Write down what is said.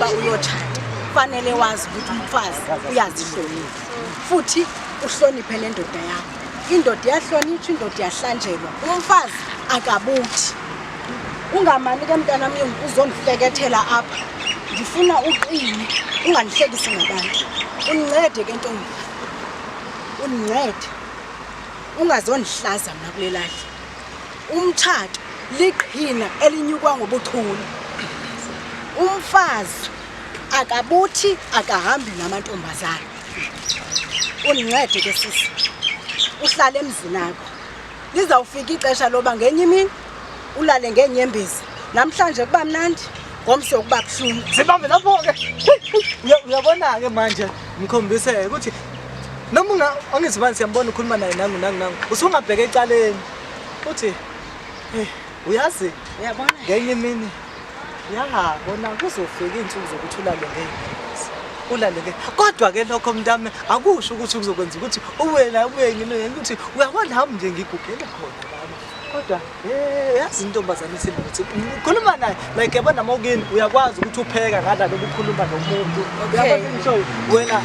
yoba uyotshata fanele wazi ukuthi umfazi uyazihlonipha futhi uhloniphe nendoda yakho. Indoda iyahlonitshwa, indoda iyahlanjelwa, umfazi akabuthi. Ungamani ke mntanami uzongihlekethela apha. Ngifuna uqine, unganihlekisi ngabantu. Unincede ke ntombi. Unincede. Ungazonihlaza mina kule lali. Umtshato liqhina elinyukwa ngobuchule. Umfazi akabuthi akahambi namantombazana. Unincede ke sisi. Uhlale emzini akho. Lizawufika ixesha loba ngenye imini ulale ngenyembezi. Namhlanje kuba mnandi, ngomso kuba buhlungu. Sibambe lapho ke. Uyabona ke manje ngikhombise ukuthi noma angizibani siyambona ukhuluma naye nangu. Usungabheka ecaleni. Uthi uyazi Uyabona? ngenye imini bona kuzofika insuku zokuthi ulale ngeke. Kodwa ke lokho mntame akusho ukuthi kuzokwenza ukuthi uwena ubuye ukuthi uyabona hamba nje ngigugele khona lami. Kodwa yazi intombazana isibuthi ukhuluma naye like yabona mawukini uyakwazi ukuthi upheka ngala lokukhuluma nomuntu. Uyabona ngisho wena